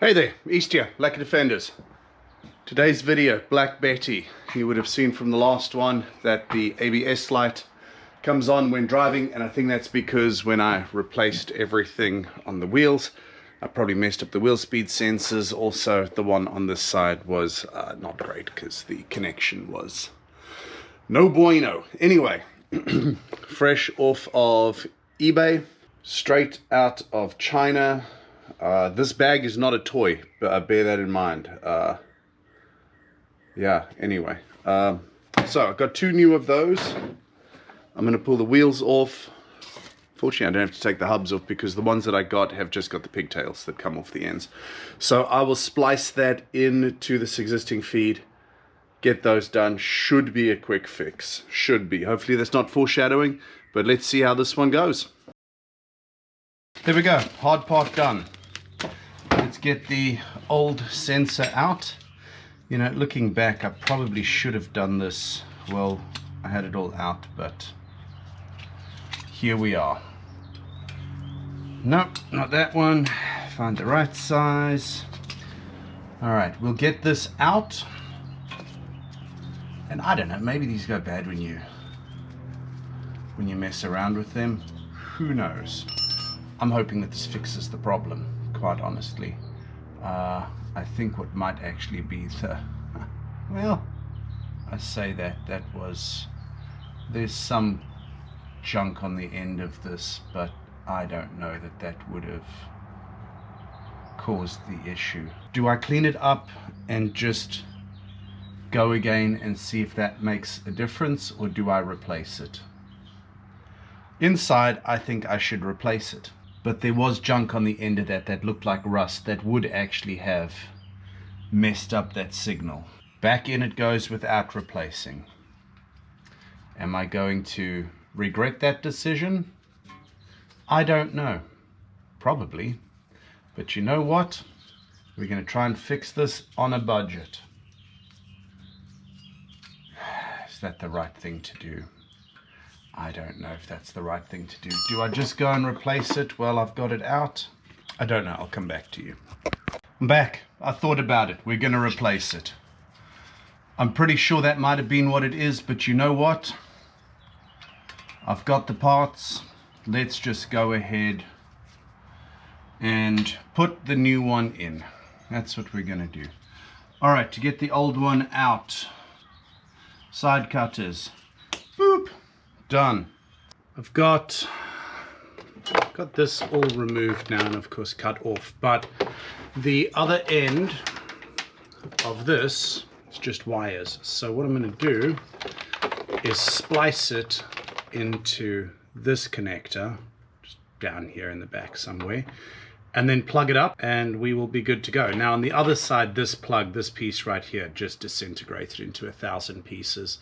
Hey there, East here, Lucky Defenders. Today's video, Black Betty. You would have seen from the last one that the ABS light comes on when driving, and I think that's because when I replaced everything on the wheels, I probably messed up the wheel speed sensors. Also, the one on this side was not great because the connection was no bueno. Anyway, fresh off of eBay, straight out of China. This bag is not a toy, but bear that in mind. Yeah, anyway. So I've got two new of those. I'm going to pull the wheels off. Fortunately, I don't have to take the hubs off because the ones that I got have just got the pigtails that come off the ends. So I will splice that into this existing feed. Get those done. Should be a quick fix. Should be. Hopefully that's not foreshadowing, but let's see how this one goes. There we go. Hard part done. Let's get the old sensor out. You know, looking back, I probably should have done this. Well, I had it all out, but here we are. Nope, not that one. Find the right size. All right, we'll get this out. And I don't know, maybe these go bad when you mess around with them. Who knows? I'm hoping that this fixes the problem, quite honestly. I think what might actually be the, well, I say that there's some junk on the end of this, but I don't know that would have caused the issue. Do I clean it up and just go again and see if that makes a difference, or do I replace it? Inside, I think I should replace it. But there was junk on the end of that looked like rust that would actually have messed up that signal. Back in it goes without replacing. Am I going to regret that decision? I don't know. Probably. But you know what? We're going to try and fix this on a budget. Is that the right thing to do? I don't know if that's the right thing to do. Do I just go and replace it while I've got it out? I don't know. I'll come back to you. I'm back. I thought about it. We're going to replace it. I'm pretty sure that might have been what it is, but you know what? I've got the parts. Let's just go ahead and put the new one in. That's what we're going to do. All right, to get the old one out. Side cutters. Boop. Done. I've got this all removed now and of course cut off, but the other end of this is just wires. So what I'm going to do is splice it into this connector, just down here in the back somewhere, and then plug it up and we will be good to go. Now on the other side, this plug, this piece right here, just disintegrated into 1,000 pieces.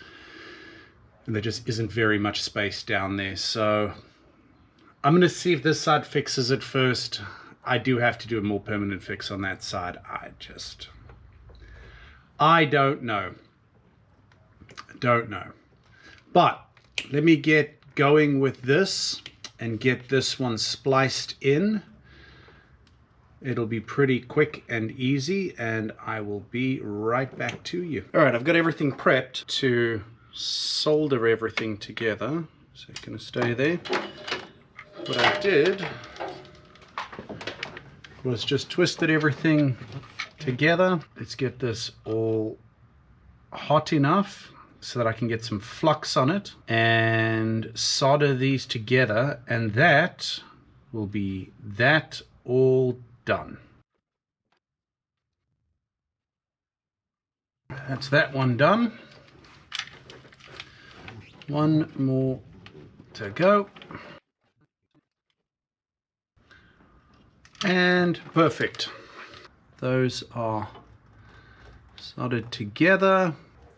And there just isn't very much space down there. So I'm going to see if this side fixes it first. I do have to do a more permanent fix on that side. I don't know. Don't know. But let me get going with this and get this one spliced in. It'll be pretty quick and easy, and I will be right back to you. All right, I've got everything prepped to solder everything together, so it's going to stay there. What I did was just twisted everything together. Let's get this all hot enough so that I can get some flux on it and solder these together, and that will be that all done. That's that one done. One more to go. And perfect. Those are soldered together.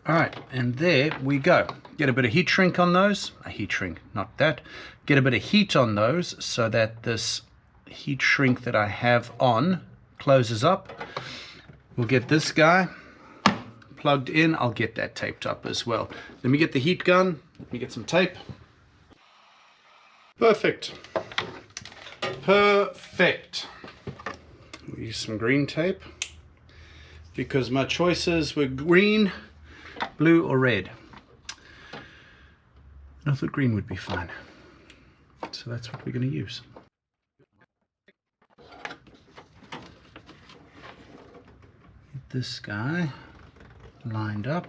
All right, and there we go. Get a bit of heat shrink on those. A heat shrink, not that. Get a bit of heat on those so that this heat shrink that I have on closes up. We'll get this guy plugged in. I'll get that taped up as well. Let me get the heat gun. Let me get some tape. Perfect. Perfect. use some green tape because my choices were green, blue or red. I thought green would be fine. So that's what we're going to use. Get this guy lined up.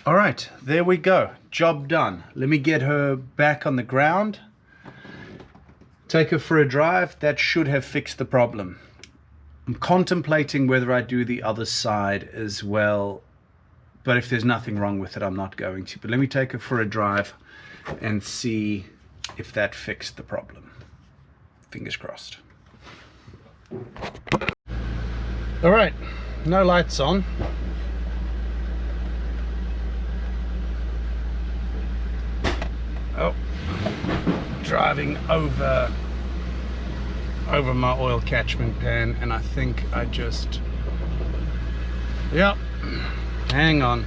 All right, there we go. Job done. Let me get her back on the ground. Take her for a drive. That should have fixed the problem. I'm contemplating whether I do the other side as well, but if there's nothing wrong with it, I'm not going to. But let me take her for a drive and see if that fixed the problem. Fingers crossed. All right, no lights on. Oh, driving over my oil catchment pan, and I think I just, yep, hang on,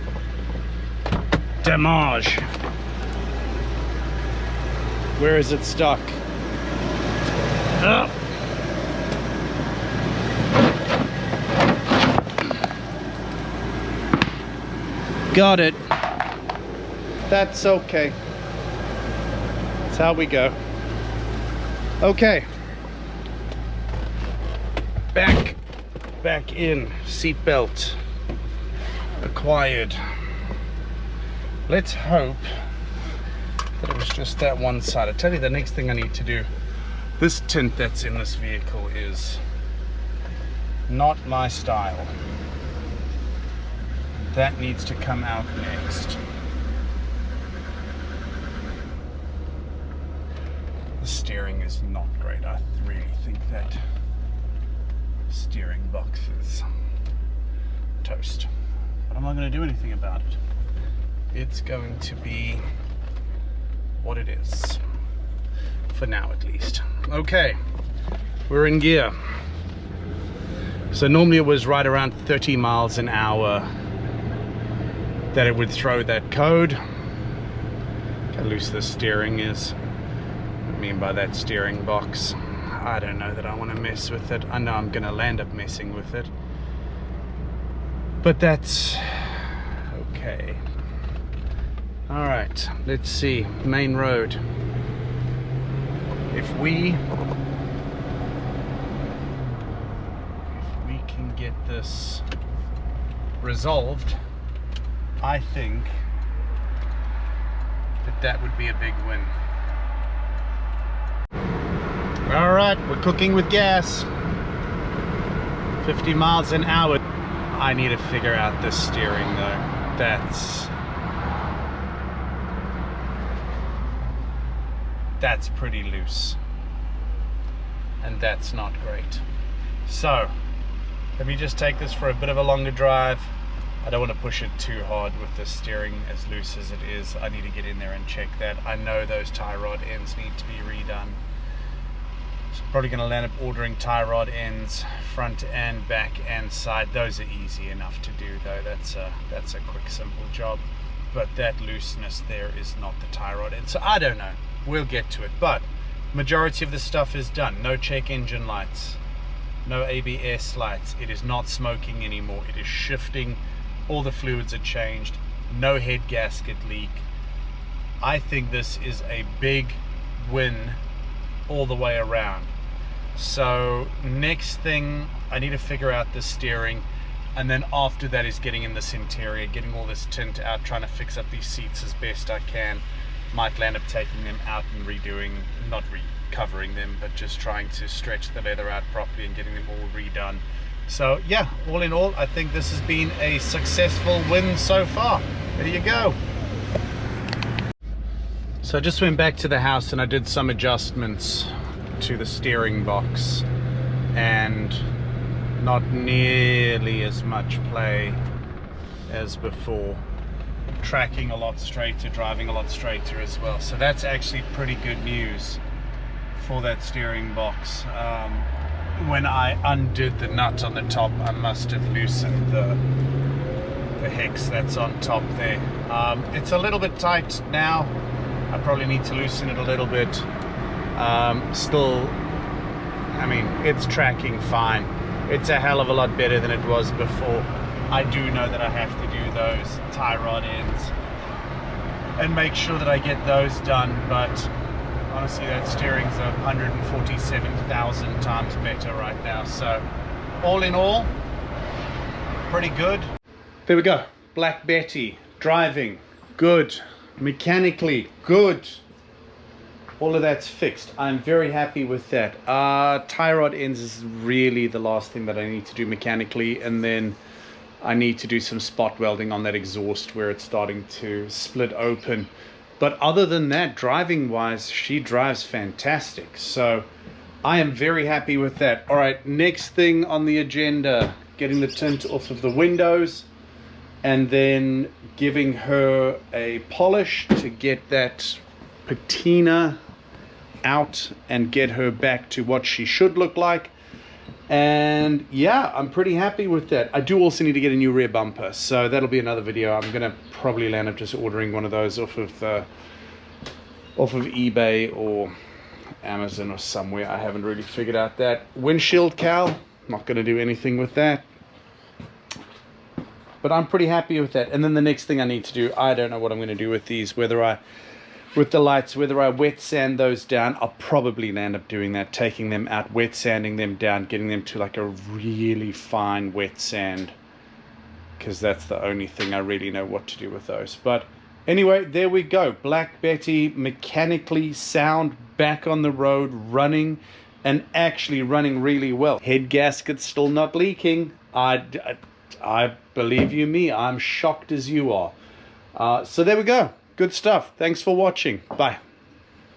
damage. Where is it stuck? Oh. Got it. That's okay. That's how we go. Okay. Back in. Seatbelt acquired. Let's hope that it was just that one side. I tell you, the next thing I need to do, this tint that's in this vehicle is not my style. That needs to come out next. The steering is not great. I really think that steering box is toast. But I'm not going to do anything about it. It's going to be what it is. For now, at least. Okay, we're in gear. So normally it was right around 30 miles an hour that it would throw that code. How loose the steering is. What I mean by that steering box, I don't know that I want to mess with it. I know I'm going to land up messing with it, but that's okay. All right, let's see. Main road. If we can get this resolved, I think that would be a big win. All right, we're cooking with gas. 50 miles an hour. I need to figure out this steering though. That's pretty loose. And that's not great. So, let me just take this for a bit of a longer drive. I don't want to push it too hard with the steering as loose as it is. I need to get in there and check that. I know those tie rod ends need to be redone. So probably going to land up ordering tie rod ends, front and back and side. Those are easy enough to do though. That's a quick, simple job. But that looseness there is not the tie rod end. So I don't know. We'll get to it. But majority of the stuff is done. No check engine lights. No ABS lights. It is not smoking anymore. It is shifting. All the fluids are changed. No head gasket leak. I think this is a big win all the way around. So next thing, I need to figure out the steering, and then after that is getting in this interior, getting all this tint out, trying to fix up these seats as best I can. Might land up taking them out and redoing, not recovering them, but just trying to stretch the leather out properly and getting them all redone. So yeah, all in all, I think this has been a successful win so far. There you go. So I just went back to the house and I did some adjustments to the steering box, and not nearly as much play as before. Tracking a lot straighter, driving a lot straighter as well. So that's actually pretty good news for that steering box. When I undid the nut on the top, I must have loosened the hex that's on top there. It's a little bit tight now. I probably need to loosen it a little bit. Still I mean, it's tracking fine. It's a hell of a lot better than it was before. I do know that I have to do those tie rod ends and make sure that I get those done, but honestly, that steering's 147,000 times better right now. So all in all, pretty good. There we go. Black Betty driving good, mechanically good. All of that's fixed. I'm very happy with that. Tie rod ends is really the last thing that I need to do mechanically, and then I need to do some spot welding on that exhaust where it's starting to split open. But other than that, driving wise, she drives fantastic. So I am very happy with that. All right, next thing on the agenda, getting the tint off of the windows and then giving her a polish to get that patina out and get her back to what she should look like. And yeah, I'm pretty happy with that. I do also need to get a new rear bumper, so that'll be another video. I'm gonna probably land up just ordering one of those off of eBay or Amazon or somewhere. I haven't really figured out that. Windshield cowl, not gonna do anything with that, but I'm pretty happy with that. And then the next thing I need to do, I don't know what I'm gonna do with these, with the lights, whether I wet sand those down. I'll probably end up doing that, taking them out, wet sanding them down, getting them to like a really fine wet sand, because that's the only thing I really know what to do with those. But anyway, there we go. Black Betty, mechanically sound, back on the road, running, and actually running really well. Head gasket's still not leaking. I believe you me, I'm shocked as you are. So there we go. Good stuff. Thanks for watching. Bye.